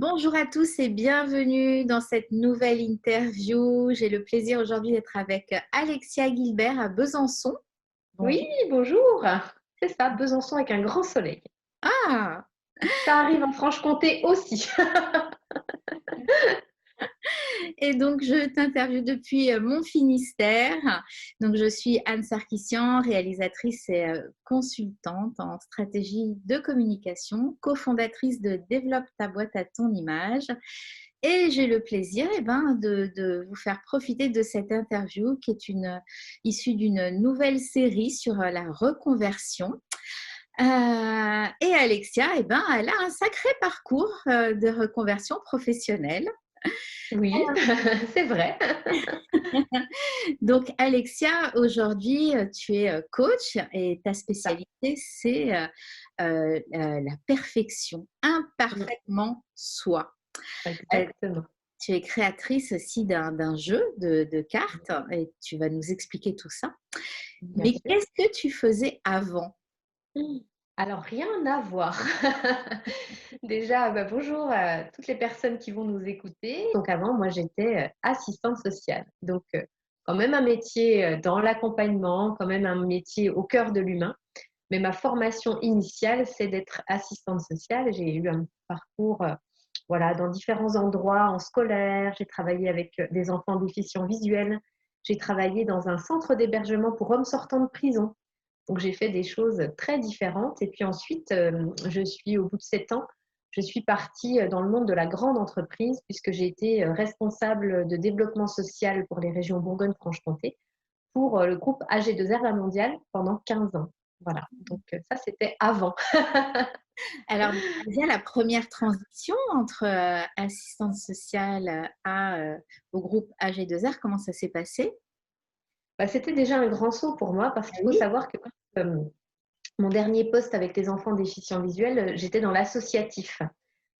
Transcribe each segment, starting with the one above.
Bonjour à tous et bienvenue dans cette nouvelle interview. J'ai le plaisir aujourd'hui d'être avec Alexia Gilbert à Besançon. Oui, Bonjour. bonjour. C'est ça, Besançon avec un grand soleil. Ah, Ça arrive en Franche-Comté aussi. et donc je t'interviewe depuis mon Finistère. Donc je suis Anne Sarkissian, réalisatrice et consultante en stratégie de communication, cofondatrice de Développe ta boîte à ton image. Et j'ai le plaisir de vous faire profiter de cette interview qui est issue d'une nouvelle série sur la reconversion. Et Alexia, elle a un sacré parcours de reconversion professionnelle. Oui, c'est vrai. Donc, Alexia, aujourd'hui, tu es coach et ta Ça. spécialité, c'est la perfection, Mm, imparfaitement soi. Euh, exactement. Tu es créatrice aussi d'un jeu de cartes et tu vas nous expliquer tout ça. Bien Mais sûr. qu'est-ce que tu faisais avant? Mm. Alors, rien à voir. Déjà, bonjour à toutes les personnes qui vont nous écouter. Donc, avant, moi, j'étais assistante sociale. Donc, quand même un métier dans l'accompagnement, quand même un métier au cœur de l'humain. Mais ma formation initiale, c'est d'être assistante sociale. J'ai eu un parcours voilà, dans différents endroits en scolaire. J'ai travaillé avec des enfants déficients visuels. J'ai travaillé dans un centre d'hébergement pour hommes sortant de prison. Donc, j'ai fait des choses très différentes. Et puis ensuite, je suis, au bout de 7 ans, je suis partie dans le monde de la grande entreprise puisque j'ai été responsable de développement social pour les régions Bourgogne-Franche-Comté pour le groupe AG2R La Mondiale pendant 15 ans. Voilà, donc ça, c'était avant. Alors, déjà, la première transition entre assistante sociale au groupe AG2R, comment ça s'est passé? C'était déjà un grand saut pour moi parce Ah qu'il faut oui. savoir que mon dernier poste avec les enfants déficients visuels, j'étais dans l'associatif.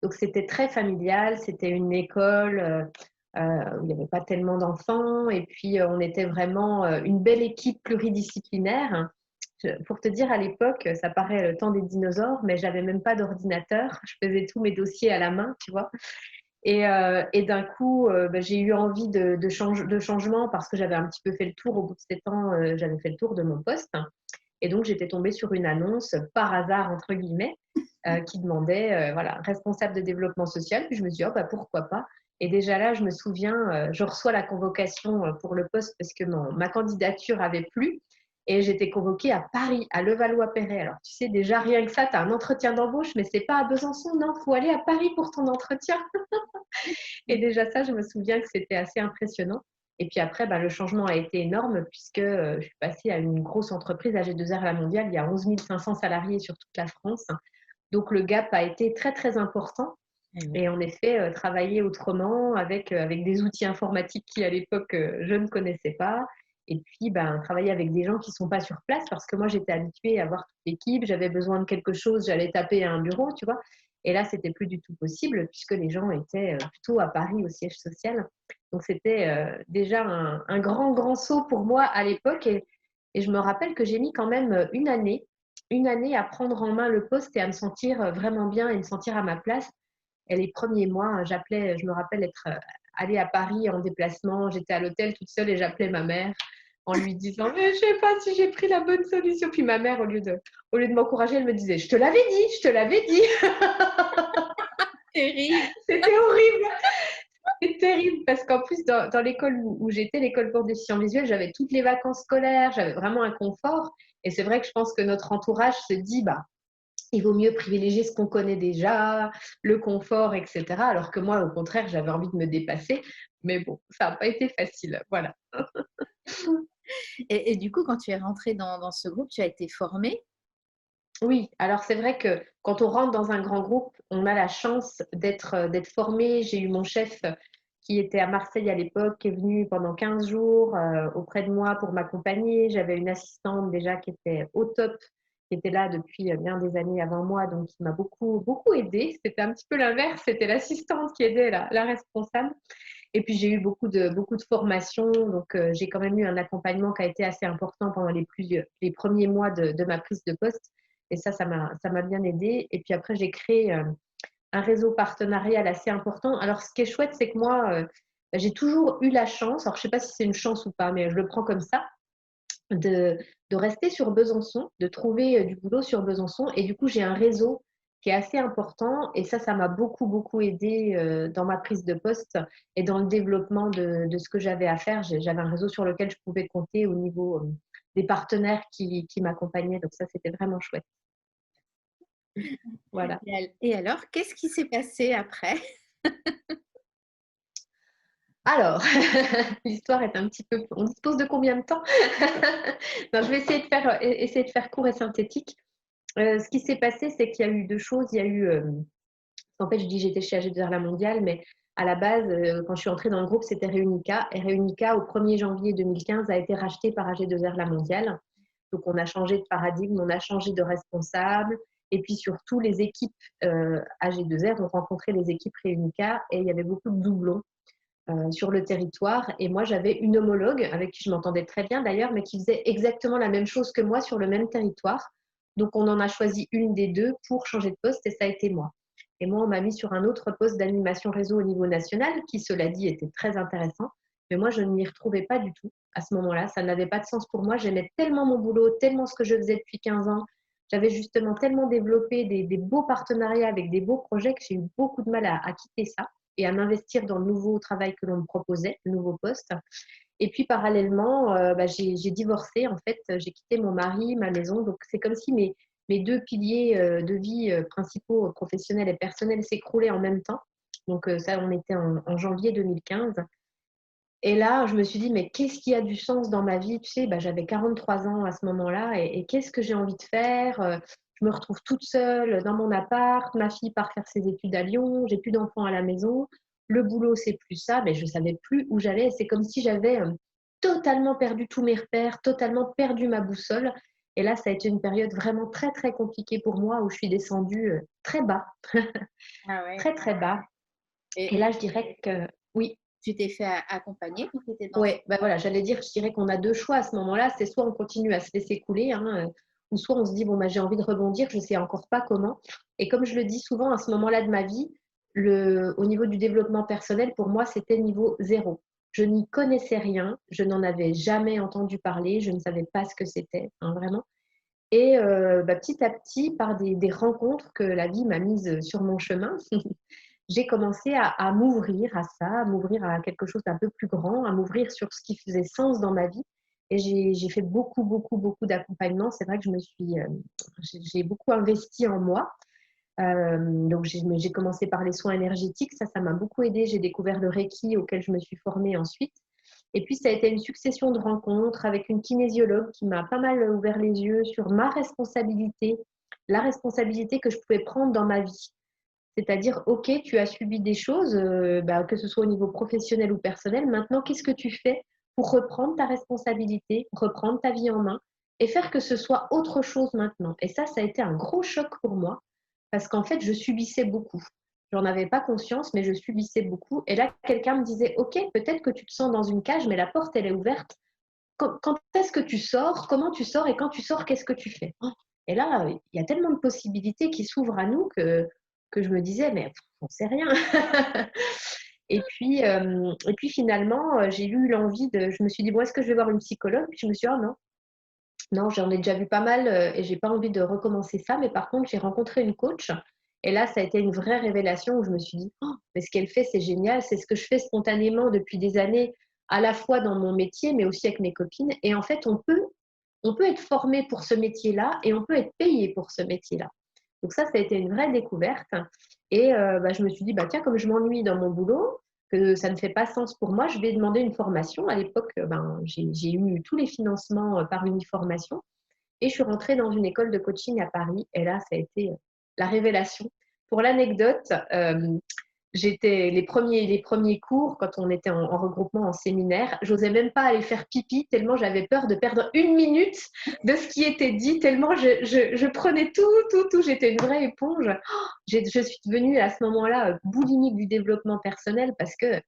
Donc, c'était très familial, c'était une école où il n'y avait pas tellement d'enfants et puis on était vraiment une belle équipe pluridisciplinaire. Pour te dire, à l'époque, ça paraît le temps des dinosaures, mais j'avais même pas d'ordinateur. Je faisais tous mes dossiers à la main, tu vois. Et d'un coup, j'ai eu envie de changement parce que j'avais un petit peu fait le tour. Au bout de 7 ans, j'avais fait le tour de mon poste. Et donc, j'étais tombée sur une annonce par hasard, entre guillemets, qui demandait voilà, responsable de développement social. Puis je me suis dit, oh, pourquoi pas. Et déjà là, je me souviens, je reçois la convocation pour le poste parce que ma candidature avait plu. Et j'étais convoquée à Paris, à Levallois-Perret. Alors, tu sais, déjà, rien que ça, tu as un entretien d'embauche, mais c'est pas à Besançon, non, il faut aller à Paris pour ton entretien. Et déjà ça, je me souviens que c'était assez impressionnant. Et puis après, le changement a été énorme puisque je suis passée à une grosse entreprise, AG2R La Mondiale. Il y a 11 500 salariés sur toute la France. Donc le gap a été très, très important. Eh oui. Et en effet, travailler autrement avec des outils informatiques qui, à l'époque, je ne connaissais pas. Et puis, travailler avec des gens qui ne sont pas sur place parce que moi, j'étais habituée à voir toute l'équipe. J'avais besoin de quelque chose, j'allais taper à un bureau, tu vois. Et là, c'était plus du tout possible puisque les gens étaient plutôt à Paris au siège social. Donc, c'était déjà un grand, grand saut pour moi à l'époque. Et je me rappelle que j'ai mis quand même une année à prendre en main le poste et à me sentir vraiment bien et me sentir à ma place. Et les premiers mois, je me rappelle être allée à Paris en déplacement. J'étais à l'hôtel toute seule et j'appelais ma mère en lui disant mais je sais pas si j'ai pris la bonne solution. Puis ma mère, au lieu de m'encourager, elle me disait je te l'avais dit, je te l'avais dit. Terrible. C'était horrible. C'est terrible parce qu'en plus, dans l'école où j'étais, l'école pour déficients visuels, j'avais toutes les vacances scolaires, j'avais vraiment un confort. Et c'est vrai que je pense que notre entourage se dit, il vaut mieux privilégier ce qu'on connaît déjà, le confort, etc. Alors que moi, au contraire, j'avais envie de me dépasser. Mais bon, ça n'a pas été facile. Voilà. Et du coup, quand tu es rentrée dans ce groupe, tu as été formée? Oui, alors c'est vrai que quand on rentre dans un grand groupe, on a la chance d'être formé. J'ai eu mon chef qui était à Marseille à l'époque, qui est venu pendant 15 jours auprès de moi pour m'accompagner. J'avais une assistante déjà qui était au top, qui était là depuis bien des années avant moi, donc qui m'a beaucoup, beaucoup aidée. C'était un petit peu l'inverse, c'était l'assistante qui aidait la responsable. Et puis j'ai eu beaucoup de formations, donc j'ai quand même eu un accompagnement qui a été assez important pendant les premiers mois de ma prise de poste. Et ça m'a bien aidé. Et puis après, j'ai créé un réseau partenarial assez important. Alors, ce qui est chouette, c'est que moi, j'ai toujours eu la chance, alors je ne sais pas si c'est une chance ou pas, mais je le prends comme ça, de, de rester sur Besançon, de trouver du boulot sur Besançon. Et du coup, j'ai un réseau qui est assez important. Et ça m'a beaucoup, beaucoup aidé dans ma prise de poste et dans le développement de ce que j'avais à faire. J'avais un réseau sur lequel je pouvais compter au niveau des partenaires qui m'accompagnaient. Donc ça, c'était vraiment chouette. Voilà. Et alors, qu'est-ce qui s'est passé après? Alors, l'histoire est un petit peu... On dispose de combien de temps? Non, je vais essayer de faire court et synthétique. Ce qui s'est passé, c'est qu'il y a eu deux choses. Il y a eu... en fait, je dis j'étais chez AG2R La Mondiale, mais à la base, quand je suis entrée dans le groupe, c'était Réunica. Et Réunica, au 1er janvier 2015, a été racheté par AG2R La Mondiale. Donc, on a changé de paradigme, on a changé de responsable. Et puis, surtout, les équipes AG2R ont rencontré les équipes Réunica et il y avait beaucoup de doublons sur le territoire. Et moi, j'avais une homologue avec qui je m'entendais très bien d'ailleurs, mais qui faisait exactement la même chose que moi sur le même territoire. Donc, on en a choisi une des deux pour changer de poste et ça a été moi. Et moi, on m'a mis sur un autre poste d'animation réseau au niveau national, qui, cela dit, était très intéressant. Mais moi, je ne m'y retrouvais pas du tout à ce moment-là. Ça n'avait pas de sens pour moi. J'aimais tellement mon boulot, tellement ce que je faisais depuis 15 ans. J'avais justement tellement développé des beaux partenariats avec des beaux projets que j'ai eu beaucoup de mal à quitter ça et à m'investir dans le nouveau travail que l'on me proposait, le nouveau poste. Et puis parallèlement, j'ai divorcé. En fait, j'ai quitté mon mari, ma maison. Donc c'est comme si mes deux piliers de vie principaux, professionnels et personnels, s'écroulaient en même temps. Donc ça, on était en janvier 2015. Et là, je me suis dit, mais qu'est-ce qui a du sens dans ma vie? Tu sais, j'avais 43 ans à ce moment-là. Et qu'est-ce que j'ai envie de faire? Je me retrouve toute seule dans mon appart. Ma fille part faire ses études à Lyon. J'ai plus d'enfants à la maison. Le boulot, c'est plus ça. Mais je ne savais plus où j'allais. C'est comme si j'avais totalement perdu tous mes repères, totalement perdu ma boussole. Et là, ça a été une période vraiment très, très compliquée pour moi où je suis descendue très bas, Ah ouais. très, très bas. Et Et là, je dirais que oui. tu t'es fait accompagner quand tu étais dans... Ouais, voilà, j'allais dire, je dirais qu'on a deux choix à ce moment-là. C'est soit on continue à se laisser couler, hein, ou soit on se dit, bon, j'ai envie de rebondir, je ne sais encore pas comment. Et comme je le dis souvent à ce moment-là de ma vie, au niveau du développement personnel, pour moi, c'était niveau zéro. Je n'y connaissais rien, je n'en avais jamais entendu parler, je ne savais pas ce que c'était, hein, vraiment. Et petit à petit, par des rencontres que la vie m'a mises sur mon chemin, j'ai commencé à m'ouvrir à ça, à m'ouvrir à quelque chose d'un peu plus grand, à m'ouvrir sur ce qui faisait sens dans ma vie. Et j'ai fait beaucoup, beaucoup, beaucoup d'accompagnement. C'est vrai que j'ai beaucoup investi en moi. Donc, j'ai commencé par les soins énergétiques. Ça m'a beaucoup aidé. J'ai découvert le Reiki auquel je me suis formée ensuite. Et puis, ça a été une succession de rencontres avec une kinésiologue qui m'a pas mal ouvert les yeux sur ma responsabilité, la responsabilité que je pouvais prendre dans ma vie. C'est-à-dire, OK, tu as subi des choses, que ce soit au niveau professionnel ou personnel. Maintenant, qu'est-ce que tu fais pour reprendre ta responsabilité, reprendre ta vie en main et faire que ce soit autre chose maintenant? Et ça a été un gros choc pour moi parce qu'en fait, je subissais beaucoup. J'en avais pas conscience, mais je subissais beaucoup. Et là, quelqu'un me disait, OK, peut-être que tu te sens dans une cage, mais la porte, elle est ouverte. Quand est-ce que tu sors? Comment tu sors? Et quand tu sors, qu'est-ce que tu fais? Et là, il y a tellement de possibilités qui s'ouvrent à nous que je me disais, mais on ne sait rien. Et puis finalement, j'ai eu l'envie je me suis dit, bon, est-ce que je vais voir une psychologue? Puis je me suis dit, oh non, non, j'en ai déjà vu pas mal et j'ai pas envie de recommencer ça. Mais par contre, j'ai rencontré une coach. Et là, ça a été une vraie révélation où je me suis dit, oh, mais ce qu'elle fait, c'est génial. C'est ce que je fais spontanément depuis des années, à la fois dans mon métier, mais aussi avec mes copines. Et en fait, on peut être formé pour ce métier-là et on peut être payé pour ce métier-là. Donc ça a été une vraie découverte. Et je me suis dit, tiens, comme je m'ennuie dans mon boulot, que ça ne fait pas sens pour moi, je vais demander une formation. À l'époque, j'ai eu tous les financements par Uniformation et je suis rentrée dans une école de coaching à Paris. Et là, ça a été la révélation. Pour l'anecdote, j'étais les premiers cours, quand on était en regroupement, en séminaire, j'osais même pas aller faire pipi tellement j'avais peur de perdre une minute de ce qui était dit, tellement je prenais tout. J'étais une vraie éponge. Je suis devenue à ce moment-là boulimique du développement personnel parce que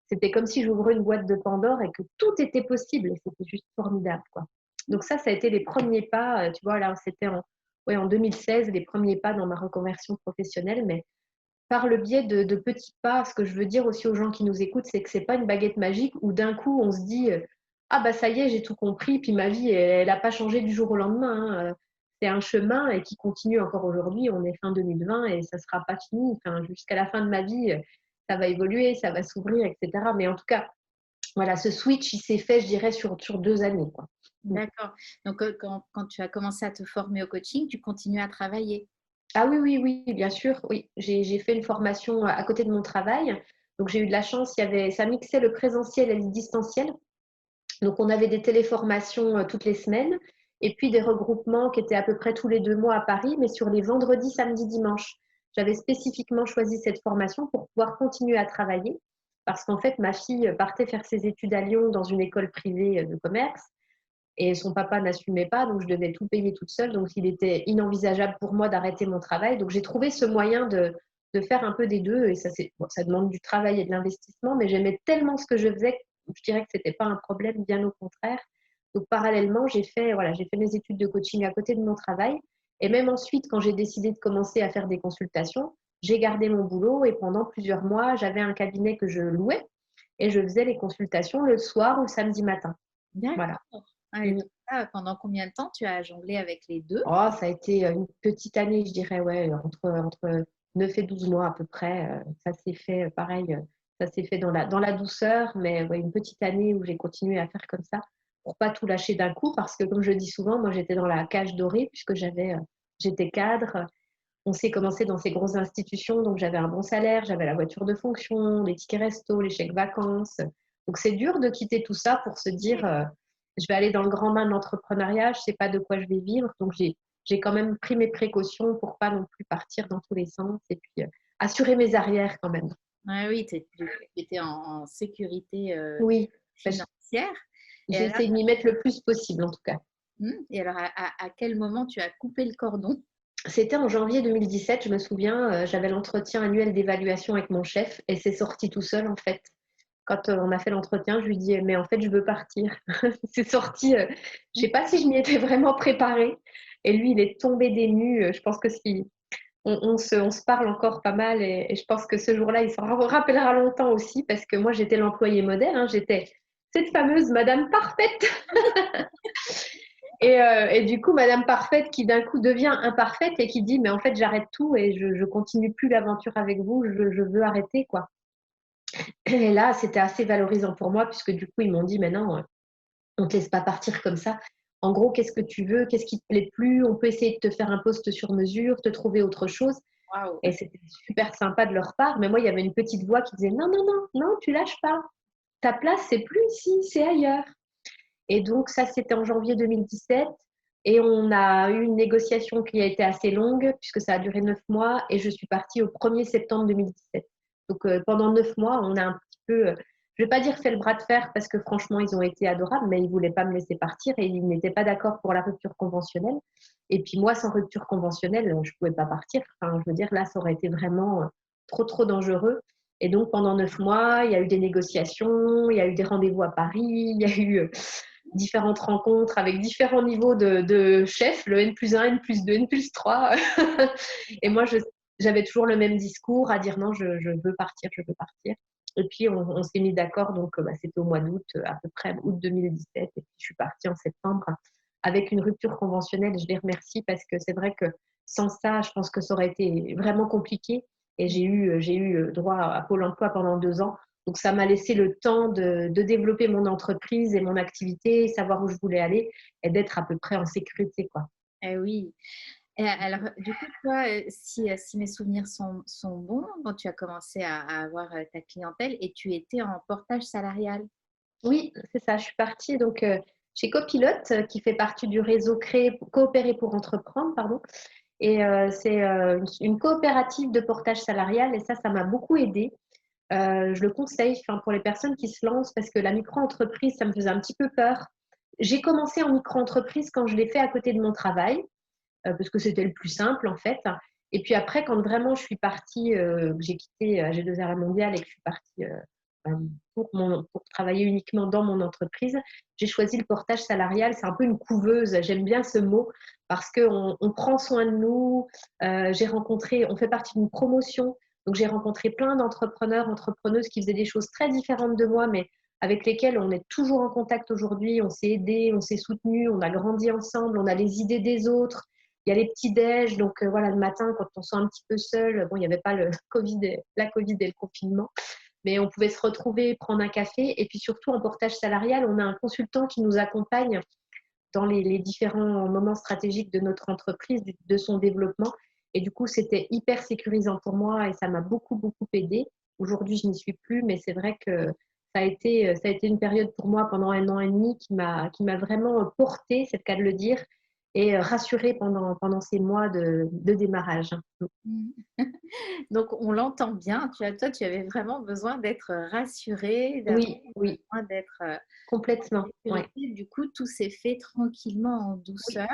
c'était comme si j'ouvrais une boîte de Pandore et que tout était possible et c'était juste formidable, quoi. Donc ça a été les premiers pas, tu vois, là, c'était en 2016, les premiers pas dans ma reconversion professionnelle, mais par le biais de petits pas. Ce que je veux dire aussi aux gens qui nous écoutent, c'est que c'est pas une baguette magique où d'un coup on se dit ah bah ça y est, j'ai tout compris, puis ma vie elle n'a pas changé du jour au lendemain, hein. C'est un chemin et qui continue encore aujourd'hui. On est fin 2020 et ça sera pas fini. Enfin, jusqu'à la fin de ma vie, ça va évoluer, ça va s'ouvrir, etc. Mais en tout cas, voilà, ce switch, il s'est fait, je dirais, sur 2 années, quoi. D'accord. Donc, quand tu as commencé à te former au coaching, tu continues à travailler. Ah oui, oui, oui, bien sûr, oui. J'ai fait une formation à côté de mon travail. Donc, j'ai eu de la chance, ça mixait le présentiel et le distanciel. Donc, on avait des téléformations toutes les semaines et puis des regroupements qui étaient à peu près tous les 2 mois à Paris, mais sur les vendredis, samedis, dimanches. J'avais spécifiquement choisi cette formation pour pouvoir continuer à travailler parce qu'en fait, ma fille partait faire ses études à Lyon dans une école privée de commerce et son papa n'assumait pas, donc je devais tout payer toute seule. Donc, il était inenvisageable pour moi d'arrêter mon travail. Donc, j'ai trouvé ce moyen de faire un peu des deux et ça demande du travail et de l'investissement, mais j'aimais tellement ce que je faisais je dirais que ce n'était pas un problème, bien au contraire. Donc, parallèlement, j'ai fait mes études de coaching à côté de mon travail. Et même ensuite, quand j'ai décidé de commencer à faire des consultations, j'ai gardé mon boulot et pendant plusieurs mois, j'avais un cabinet que je louais et je faisais les consultations le soir ou le samedi matin. Voilà. D'accord. Ah, et donc, ça, pendant combien de temps tu as jonglé avec les deux? Oh, ça a été une petite année, je dirais, ouais, entre 9 et 12 mois à peu près. Ça s'est fait pareil, ça s'est fait dans la douceur, mais ouais, une petite année où j'ai continué à faire comme ça pour pas tout lâcher d'un coup, parce que comme je dis souvent, moi j'étais dans la cage dorée puisque j'étais cadre. On s'est commencé dans ces grosses institutions, donc j'avais un bon salaire, j'avais la voiture de fonction, les tickets resto, les chèques vacances. Donc c'est dur de quitter tout ça pour se dire je vais aller dans le grand bain de l'entrepreneuriat, je ne sais pas de quoi je vais vivre. Donc j'ai quand même pris mes précautions pour pas non plus partir dans tous les sens et puis assurer mes arrières quand même. Ah oui, tu étais en sécurité Oui, financière. Et j'ai alors, essayé de m'y mettre le plus possible en tout cas. à quel moment tu as coupé le cordon? C'était en janvier 2017, je me souviens, j'avais l'entretien annuel d'évaluation avec mon chef et c'est sorti tout seul en fait. Quand on a fait l'entretien, je lui dis mais en fait je veux partir. C'est sorti, je sais pas si je m'y étais vraiment préparée. Et lui, il est tombé des nues. Je pense que si on se parle encore pas mal et je pense que ce jour-là, il s'en rappellera longtemps aussi parce que moi j'étais l'employée modèle, hein, j'étais cette fameuse Madame Parfaite. Et du coup, Madame Parfaite qui d'un coup devient imparfaite et qui dit mais en fait j'arrête tout et je continue plus l'aventure avec vous, je veux arrêter quoi. Et là, c'était assez valorisant pour moi puisque du coup, ils m'ont dit mais non, on ne te laisse pas partir comme ça. En gros, qu'est-ce que tu veux? Qu'est-ce qui te plaît plus? On peut essayer de te faire un poste sur mesure, te trouver autre chose. Waouh! Et c'était super sympa de leur part. Mais moi, il y avait une petite voix qui disait non, non, non, non, tu lâches pas. Ta place, c'est plus ici, c'est ailleurs. Et donc, ça, c'était en janvier 2017. Et on a eu une négociation qui a été assez longue puisque ça a duré 9 mois. Et je suis partie au 1er septembre 2017. Donc, pendant 9 mois, on a un petit peu, je ne vais pas dire fait le bras de fer parce que franchement, ils ont été adorables, mais ils ne voulaient pas me laisser partir et ils n'étaient pas d'accord pour la rupture conventionnelle. Et puis moi, sans rupture conventionnelle, je ne pouvais pas partir. Enfin, je veux dire, là, ça aurait été vraiment trop, trop dangereux. Et donc, pendant 9 mois, il y a eu des négociations, il y a eu des rendez-vous à Paris, il y a eu différentes rencontres avec différents niveaux de chefs, le N+1, N+2, N+3. Et moi, j'avais toujours le même discours à dire non, je veux partir, je veux partir. Et puis, on s'est mis d'accord, donc c'était au mois d'août, à peu près août 2017. Et puis, je suis partie en septembre avec une rupture conventionnelle. Je les remercie parce que c'est vrai que sans ça, je pense que ça aurait été vraiment compliqué. Et j'ai eu droit à Pôle emploi pendant 2 ans. Donc, ça m'a laissé le temps de développer mon entreprise et mon activité, savoir où je voulais aller et d'être à peu près en sécurité, quoi. Eh oui. Et alors, du coup, toi, si mes souvenirs sont bons, quand tu as commencé à avoir ta clientèle et tu étais en portage salarial. Oui, c'est ça. Je suis partie donc chez Copilote, qui fait partie du réseau Coopérer pour entreprendre, pardon. Et c'est une coopérative de portage salarial et ça m'a beaucoup aidée. Je le conseille pour les personnes qui se lancent parce que la micro-entreprise, ça me faisait un petit peu peur. J'ai commencé en micro-entreprise quand je l'ai fait à côté de mon travail parce que c'était le plus simple en fait. Et puis après, quand vraiment je suis partie, j'ai quitté G2R Mondial et que je suis partie pour travailler uniquement dans mon entreprise, j'ai choisi le portage salarial. C'est un peu une couveuse, j'aime bien ce mot parce qu'on prend soin de nous. On fait partie d'une promotion. Donc, j'ai rencontré plein d'entrepreneurs, entrepreneuses qui faisaient des choses très différentes de moi, mais avec lesquelles on est toujours en contact aujourd'hui. On s'est aidés, on s'est soutenus, on a grandi ensemble, on a les idées des autres. Il y a les petits déj, donc voilà, le matin, quand on se sent un petit peu seul, bon, il n'y avait pas la Covid et le confinement, mais on pouvait se retrouver, prendre un café. Et puis surtout, en portage salarial, on a un consultant qui nous accompagne dans les différents moments stratégiques de notre entreprise, de son développement. Et du coup, c'était hyper sécurisant pour moi et ça m'a beaucoup, beaucoup aidé. Aujourd'hui, je n'y suis plus, mais c'est vrai que ça a été une période pour moi pendant 1 an et demi qui m'a vraiment portée, c'est le cas de le dire, et rassurée pendant ces mois de démarrage. Donc, on l'entend bien. Toi, tu avais vraiment besoin d'être rassurée, d'avoir Oui, oui, besoin d'être complètement. en Ouais, sécurité. Du coup, tout s'est fait tranquillement, en douceur.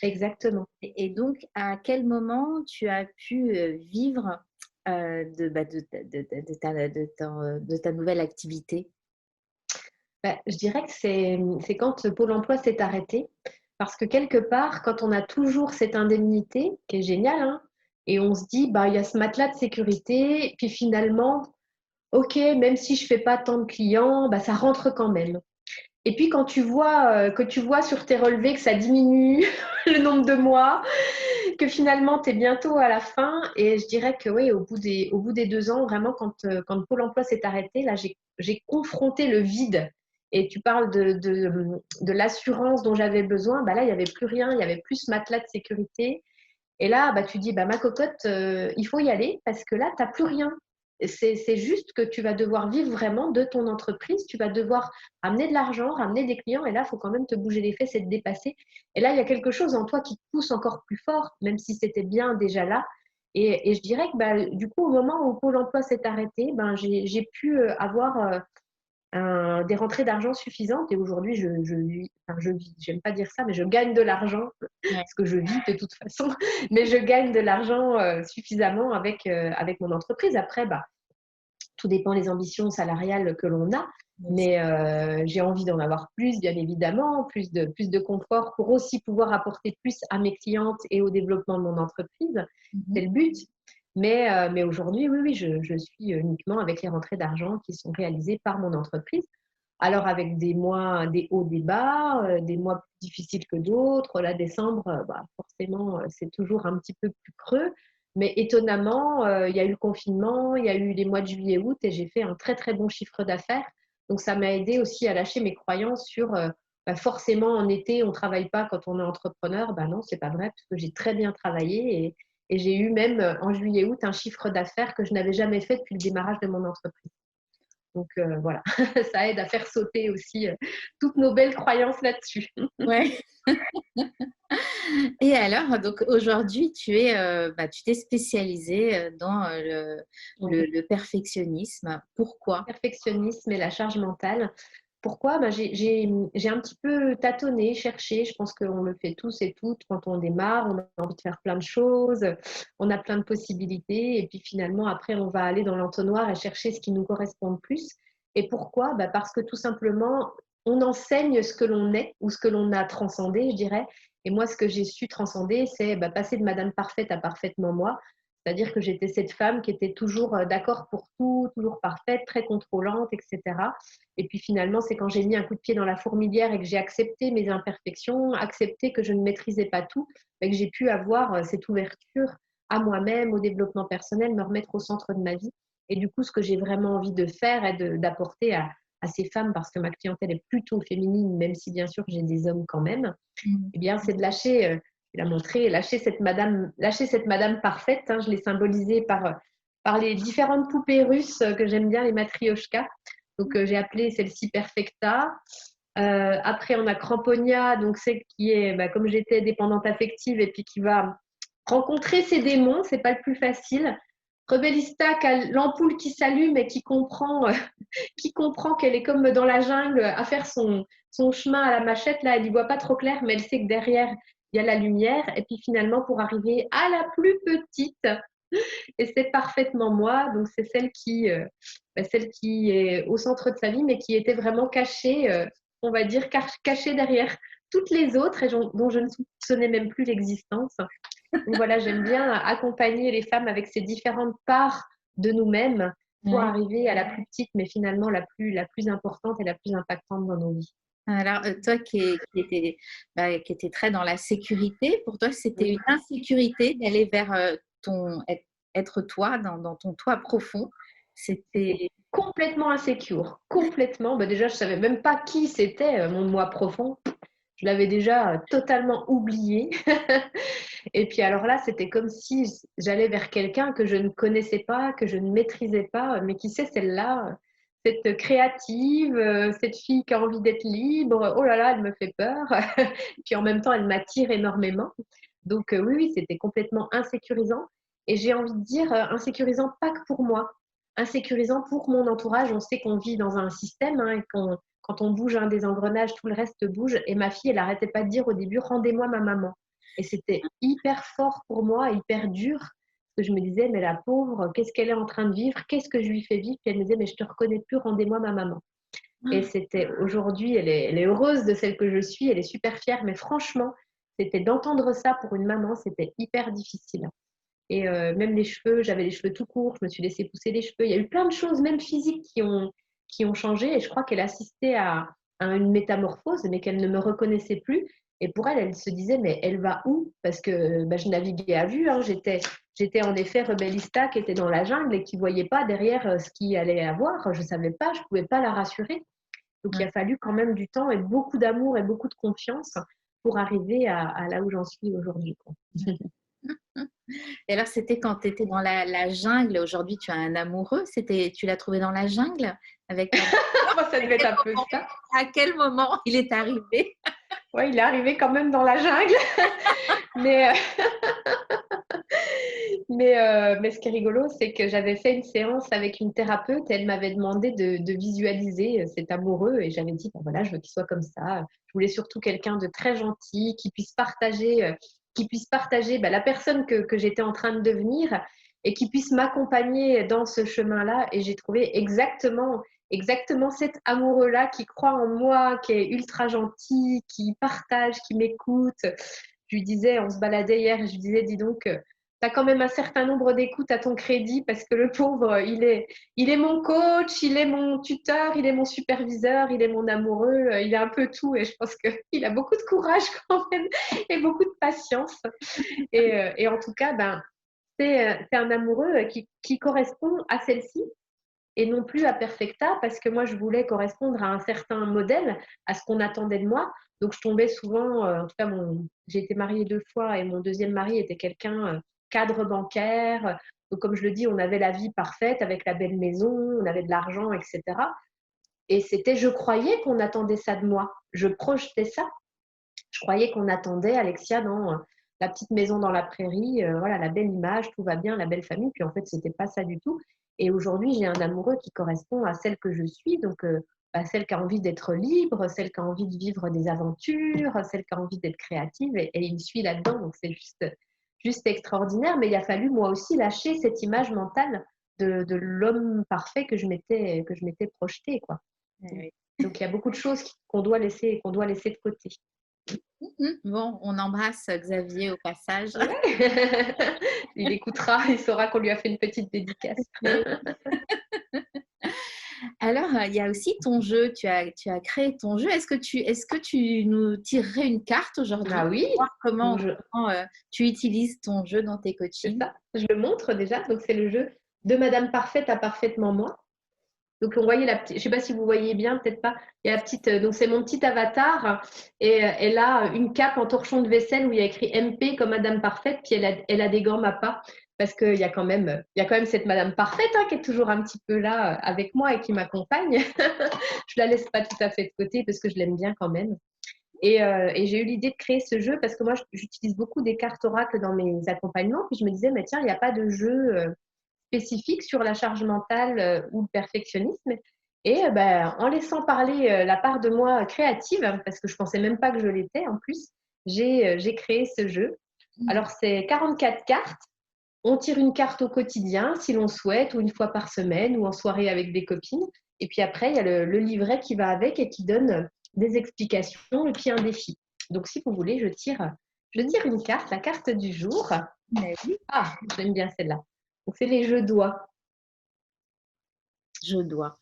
exactement. Et donc, à quel moment tu as pu vivre de ta nouvelle activité? Je dirais que c'est quand Pôle emploi s'est arrêté. Parce que quelque part, quand on a toujours cette indemnité, qui est géniale, hein, et on se dit, bah, il y a ce matelas de sécurité, puis finalement, OK, même si je ne fais pas tant de clients, bah, ça rentre quand même. Et puis quand que tu vois sur tes relevés que ça diminue le nombre de mois, que finalement tu es bientôt à la fin, et je dirais que oui, au bout des 2 ans, vraiment, quand Pôle emploi s'est arrêté, là, j'ai confronté le vide. Et tu parles de l'assurance dont j'avais besoin, bah là, il n'y avait plus rien, il n'y avait plus ce matelas de sécurité. Et là, bah, tu dis, bah, ma cocotte, il faut y aller parce que là, tu n'as plus rien. C'est juste que tu vas devoir vivre vraiment de ton entreprise, tu vas devoir ramener de l'argent, ramener des clients, et là, il faut quand même te bouger les fesses et te dépasser. Et là, il y a quelque chose en toi qui te pousse encore plus fort, même si c'était bien déjà là. Et je dirais que bah, du coup, au moment où Pôle emploi s'est arrêté, ben, j'ai pu avoir des rentrées d'argent suffisantes. Et aujourd'hui, je vis, j'aime pas dire ça, mais je gagne de l'argent, Ouais. parce que je vis de toute façon, mais je gagne de l'argent suffisamment avec mon entreprise. Après, bah, tout dépend des ambitions salariales que l'on a, mais j'ai envie d'en avoir plus, bien évidemment, plus de confort pour aussi pouvoir apporter plus à mes clientes et au développement de mon entreprise. C'est Mhm. le but. Mais aujourd'hui, oui, oui, je suis uniquement avec les rentrées d'argent qui sont réalisées par mon entreprise. Alors avec des mois, des hauts, des bas, des mois plus difficiles que d'autres. Là, décembre, bah, forcément, c'est toujours un petit peu plus creux. Mais étonnamment, il y a eu le confinement, il y a eu les mois de juillet, août, et j'ai fait un très, très bon chiffre d'affaires. Donc, ça m'a aidé aussi à lâcher mes croyances sur bah, forcément en été, on ne travaille pas quand on est entrepreneur. Ben non, c'est pas vrai, parce que j'ai très bien travaillé et j'ai eu même en juillet, août un chiffre d'affaires que je n'avais jamais fait depuis le démarrage de mon entreprise. Donc voilà, ça aide à faire sauter aussi toutes nos belles croyances là-dessus. Ouais. Et alors, donc aujourd'hui, tu t'es spécialisée dans Oui. le perfectionnisme. Pourquoi? Perfectionnisme et la charge mentale. Pourquoi? Bah, j'ai un petit peu tâtonné, cherché. Je pense qu'on le fait tous et toutes quand on démarre. On a envie de faire plein de choses, on a plein de possibilités. Et puis finalement, après, on va aller dans l'entonnoir et chercher ce qui nous correspond le plus. Et pourquoi? Bah, parce que tout simplement, on enseigne ce que l'on est ou ce que l'on a transcendé, je dirais. Et moi, ce que j'ai su transcender, c'est bah, passer de Madame Parfaite à parfaitement moi. C'est-à-dire que j'étais cette femme qui était toujours d'accord pour tout, toujours parfaite, très contrôlante, etc. Et puis finalement, c'est quand j'ai mis un coup de pied dans la fourmilière et que j'ai accepté mes imperfections, accepté que je ne maîtrisais pas tout, et que j'ai pu avoir cette ouverture à moi-même, au développement personnel, me remettre au centre de ma vie. Et du coup, ce que j'ai vraiment envie de faire est d'apporter à ces femmes, parce que ma clientèle est plutôt féminine, même si bien sûr j'ai des hommes quand même, Mhm. eh bien, c'est de lâcher, je l'ai montré, lâcher cette madame parfaite. Hein, je l'ai symbolisée par les différentes poupées russes que j'aime bien, les matrioshkas. Donc, j'ai appelé celle-ci Perfecta. Après, on a Cramponia, donc celle qui est, bah, comme j'étais, dépendante affective et puis qui va rencontrer ses démons. C'est pas le plus facile. Rebellista, qui a l'ampoule qui s'allume et qui comprend qu'elle est comme dans la jungle à faire son chemin à la machette. Là, elle n'y voit pas trop clair, mais elle sait que derrière, il y a la lumière. Et puis finalement, pour arriver à la plus petite, et c'est parfaitement moi, donc c'est celle qui est au centre de sa vie, mais qui était vraiment cachée, on va dire, cachée derrière toutes les autres et dont je ne soupçonnais même plus l'existence. Donc voilà, j'aime bien accompagner les femmes avec ces différentes parts de nous-mêmes pour Ouais. arriver à la plus petite, mais finalement la plus importante et la plus impactante dans nos vies. Alors, toi qui étais très dans la sécurité, pour toi, c'était Oui. une insécurité d'aller vers être toi, dans ton toi profond. C'était C'était. complètement insécure, complètement. Bah, déjà, je savais même pas qui c'était, mon moi profond. Je l'avais déjà totalement oublié. Et puis alors là, c'était comme si j'allais vers quelqu'un que je ne connaissais pas, que je ne maîtrisais pas, mais qui c'est celle-là, cette créative, cette fille qui a envie d'être libre. Oh là là, elle me fait peur. Puis en même temps, elle m'attire énormément. Donc oui, oui, c'était complètement insécurisant. Et j'ai envie de dire insécurisant pas que pour moi, insécurisant pour mon entourage. On sait qu'on vit dans un système, hein, et quand on bouge un des engrenages, tout le reste bouge. Et ma fille, elle n'arrêtait pas de dire au début, rendez-moi ma maman. Et c'était hyper fort pour moi, hyper dur. Parce que je me disais, mais la pauvre, qu'est-ce qu'elle est en train de vivre? Qu'est-ce que je lui fais vivre? Puis elle me disait, mais je te reconnais plus, rendez-moi ma maman. Et c'était aujourd'hui, elle est heureuse de celle que je suis, elle est super fière. Mais franchement, c'était d'entendre ça pour une maman, c'était hyper difficile. Et même les cheveux, j'avais les cheveux tout courts, je me suis laissé pousser les cheveux. Il y a eu plein de choses, même physiques, qui ont changé. Et je crois qu'elle assistait à une métamorphose, mais qu'elle ne me reconnaissait plus. Et pour elle, elle se disait, mais elle va où? Parce que bah, je naviguais à vue. Hein. J'étais en effet rebellista qui était dans la jungle et qui ne voyait pas derrière ce qu'il allait avoir. Je ne savais pas, je ne pouvais pas la rassurer. Donc il a fallu quand même du temps et beaucoup d'amour et beaucoup de confiance pour arriver à là où j'en suis aujourd'hui. Et alors, c'était quand tu étais dans la jungle. Aujourd'hui, tu as un amoureux. Tu l'as trouvé dans la jungle avec ta. Ça À devait être quel un peu moment, ça. à quel moment il est arrivé? Ouais, il est arrivé quand même dans la jungle. Mais, mais ce qui est rigolo, c'est que j'avais fait une séance avec une thérapeute et elle m'avait demandé de visualiser cet amoureux. Et j'avais dit, ben voilà, je veux qu'il soit comme ça. Je voulais surtout quelqu'un de très gentil, qui puisse partager la personne que j'étais en train de devenir et qui puisse m'accompagner dans ce chemin-là. Et j'ai trouvé exactement cet amoureux-là qui croit en moi, qui est ultra gentil, qui partage, qui m'écoute. Je lui disais, on se baladait hier, et je lui disais, dis donc, tu as quand même un certain nombre d'écoutes à ton crédit parce que le pauvre, il est mon coach, il est mon tuteur, il est mon superviseur, il est mon amoureux, il est un peu tout et je pense qu'il a beaucoup de courage quand même et beaucoup de patience. Et en tout cas, ben, c'est un amoureux qui correspond à celle-ci et non plus à perfecta parce que moi je voulais correspondre à un certain modèle, à ce qu'on attendait de moi. Donc je tombais souvent, en tout cas j'ai été mariée 2 fois et mon deuxième mari était quelqu'un cadre bancaire. Donc comme je le dis, on avait la vie parfaite avec la belle maison, on avait de l'argent, etc. Et je croyais qu'on attendait ça de moi. Je projetais ça. Je croyais qu'on attendait Alexia dans la petite maison dans la prairie, voilà, la belle image, tout va bien, la belle famille. Puis en fait, c'était pas ça du tout. Et aujourd'hui, j'ai un amoureux qui correspond à celle que je suis, donc celle qui a envie d'être libre, celle qui a envie de vivre des aventures, celle qui a envie d'être créative, et il me suit là-dedans. Donc c'est juste extraordinaire. Mais il a fallu moi aussi lâcher cette image mentale de l'homme parfait que je m'étais projeté, quoi. Oui. Donc il y a beaucoup de choses qu'on doit laisser de côté. Bon, on embrasse Xavier au passage. Ouais. Il écoutera, il saura qu'on lui a fait une petite dédicace. Alors, il y a aussi ton jeu. Tu as créé ton jeu. Est-ce que tu nous tirerais une carte aujourd'hui Ah oui, pour voir comment, je, tu utilises ton jeu dans tes c'est coachings? ça. Je le montre déjà. Donc c'est le jeu de Madame Parfaite à parfaitement moi. Donc on voyait la petite, je sais pas si vous voyez bien, peut-être pas. Il y a la petite, donc c'est mon petit avatar et elle a une cape en torchon de vaisselle où il y a écrit MP comme Madame Parfaite, puis elle a des gants Mappa parce qu'il y a quand même, cette Madame Parfaite hein, qui est toujours un petit peu là avec moi et qui m'accompagne. Je la laisse pas tout à fait de côté parce que je l'aime bien quand même. Et j'ai eu l'idée de créer ce jeu parce que moi j'utilise beaucoup des cartes oracles dans mes accompagnements, puis je me disais mais tiens il n'y a pas de jeu spécifique sur la charge mentale ou le perfectionnisme. Et en laissant parler la part de moi créative, hein, parce que je ne pensais même pas que je l'étais en plus, j'ai créé ce jeu. Alors, c'est 44 cartes. On tire une carte au quotidien, si l'on souhaite, ou une fois par semaine, ou en soirée avec des copines. Et puis après, il y a le livret qui va avec et qui donne des explications et puis un défi. Donc, si vous voulez, je tire une carte, la carte du jour. Mais oui. Ah, j'aime bien celle-là. Donc, c'est les jeux doigts. Je dois.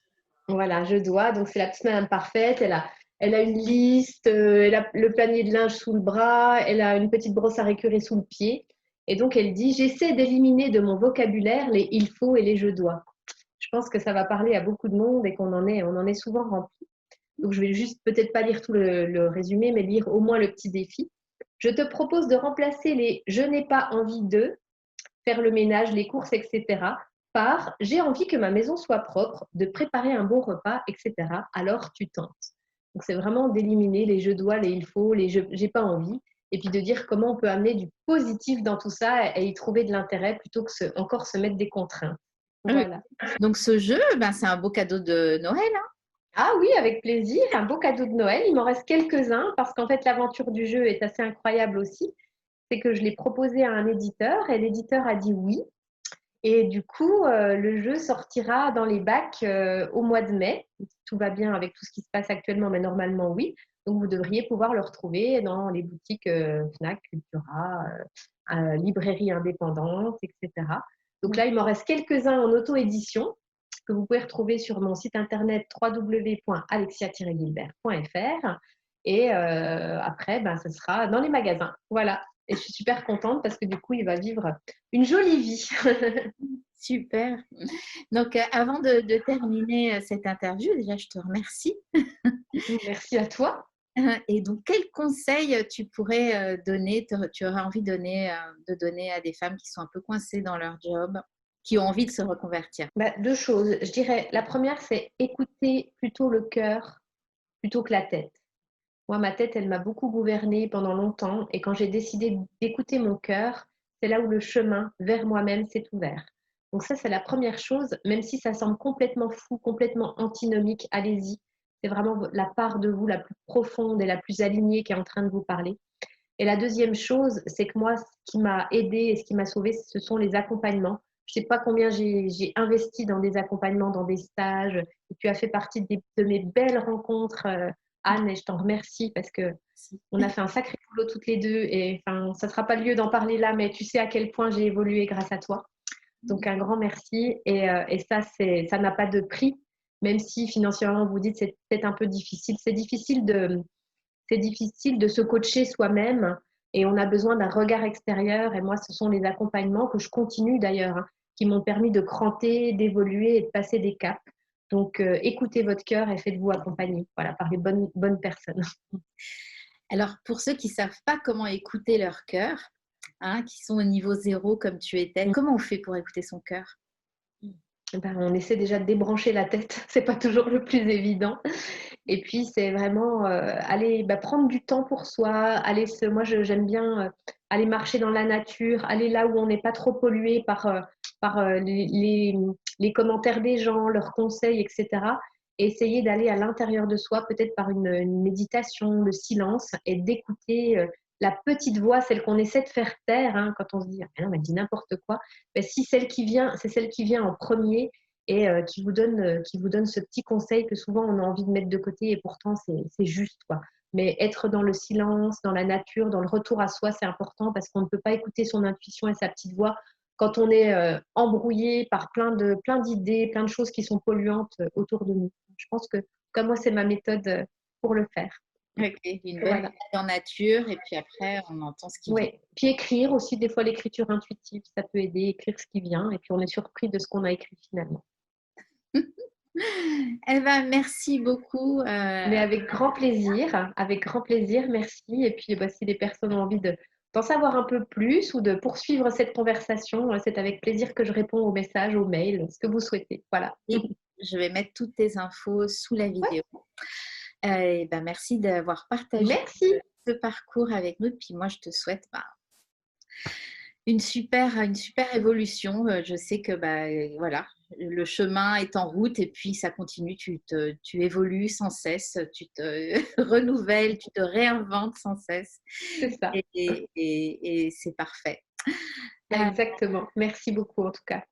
Voilà, je dois. Donc, c'est la petite madame parfaite. Elle a une liste, elle a le panier de linge sous le bras, elle a une petite brosse à récurer sous le pied. Et donc, elle dit, j'essaie d'éliminer de mon vocabulaire les il faut et les je dois. Je pense que ça va parler à beaucoup de monde et on en est souvent rempli. Donc, je vais juste peut-être pas lire tout le résumé, mais lire au moins le petit défi. Je te propose de remplacer les je n'ai pas envie de, faire le ménage, les courses, etc., par j'ai envie que ma maison soit propre, de préparer un bon repas, etc. Alors tu tentes. Donc c'est vraiment d'éliminer les je dois, les il faut, les j'ai pas envie, et puis de dire comment on peut amener du positif dans tout ça et y trouver de l'intérêt plutôt que encore se mettre des contraintes. Oui. Voilà. Donc ce jeu, ben, c'est un beau cadeau de Noël, hein. Ah oui, avec plaisir, un beau cadeau de Noël. Il m'en reste quelques-uns parce qu'en fait l'aventure du jeu est assez incroyable aussi. C'est que je l'ai proposé à un éditeur et l'éditeur a dit oui. Et du coup, le jeu sortira dans les bacs au mois de mai. Tout va bien avec tout ce qui se passe actuellement, mais normalement, oui. Donc, vous devriez pouvoir le retrouver dans les boutiques Fnac, Cultura, librairies indépendantes, etc. Donc là, il m'en reste quelques-uns en auto-édition que vous pouvez retrouver sur mon site internet www.alexia-gilbert.fr. Et après, ben, ce sera dans les magasins. Voilà. Et je suis super contente parce que du coup, il va vivre une jolie vie. Super. Donc, avant de terminer cette interview, déjà, je te remercie. Merci à toi. Et donc, quel conseil tu pourrais donner, tu aurais envie de donner à des femmes qui sont un peu coincées dans leur job, qui ont envie de se reconvertir? Bah, deux choses. Je dirais, la première, c'est écouter plutôt le cœur plutôt que la tête. Moi, ma tête, elle m'a beaucoup gouvernée pendant longtemps. Et quand j'ai décidé d'écouter mon cœur, c'est là où le chemin vers moi-même s'est ouvert. Donc ça, c'est la première chose, même si ça semble complètement fou, complètement antinomique, allez-y. C'est vraiment la part de vous la plus profonde et la plus alignée qui est en train de vous parler. Et la deuxième chose, c'est que moi, ce qui m'a aidée et ce qui m'a sauvée, ce sont les accompagnements. Je ne sais pas combien j'ai investi dans des accompagnements, dans des stages. Et tu as fait partie de mes belles rencontres, Anne, et je t'en remercie parce que on a fait un sacré boulot toutes les deux. Et enfin, ça ne sera pas le lieu d'en parler là, mais tu sais à quel point j'ai évolué grâce à toi. Donc un grand merci. Et ça, ça n'a pas de prix, même si financièrement vous dites c'est peut-être un peu difficile. C'est difficile de se coacher soi-même et on a besoin d'un regard extérieur. Et moi, ce sont les accompagnements que je continue d'ailleurs, hein, qui m'ont permis de cranter, d'évoluer et de passer des caps. Donc, écoutez votre cœur et faites-vous accompagner, voilà, par les bonnes personnes. Alors, pour ceux qui ne savent pas comment écouter leur cœur, hein, qui sont au niveau zéro comme tu étais, comment on fait pour écouter son cœur? Ben, on essaie déjà de débrancher la tête, c'est pas toujours le plus évident. Et puis, c'est vraiment aller prendre du temps pour soi. Moi, j'aime bien aller marcher dans la nature, aller là où on n'est pas trop pollué par les commentaires des gens, leurs conseils, etc. Et essayer d'aller à l'intérieur de soi, peut-être par une méditation, le silence, et d'écouter la petite voix, celle qu'on essaie de faire taire, hein, quand on se dit ah non, elle dit n'importe quoi. Ben, si celle qui vient, c'est celle qui vient en premier et qui vous donne ce petit conseil que souvent on a envie de mettre de côté et pourtant c'est juste, quoi. Mais être dans le silence, dans la nature, dans le retour à soi, c'est important parce qu'on ne peut pas écouter son intuition et sa petite voix quand on est embrouillé par plein d'idées, plein de choses qui sont polluantes autour de nous. Je pense que comme moi, c'est ma méthode pour le faire. Ok, une bonne Voilà. balade en nature et puis après, on entend ce qui vient. Oui, puis écrire aussi, des fois l'écriture intuitive, ça peut aider, écrire ce qui vient et puis on est surpris de ce qu'on a écrit finalement. Eh ben, merci beaucoup. Mais avec grand plaisir, merci. Et puis, si les personnes ont envie d'en savoir un peu plus ou de poursuivre cette conversation, c'est avec plaisir que je réponds aux messages, aux mails, ce que vous souhaitez. Voilà. Je vais mettre toutes tes infos sous la vidéo. Et ben, merci d'avoir partagé Merci. ce parcours avec nous. Puis moi, je te souhaite une super évolution. Je sais que voilà, le chemin est en route et puis ça continue. Tu évolues sans cesse, tu te renouvelles, tu te réinventes sans cesse. C'est ça. Et c'est parfait. Exactement. Merci beaucoup en tout cas.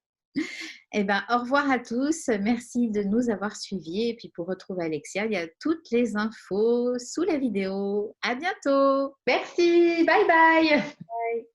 Eh ben, au revoir à tous. Merci de nous avoir suivis. Et puis pour retrouver Alexia, il y a toutes les infos sous la vidéo. À bientôt. Merci. Bye bye. Bye.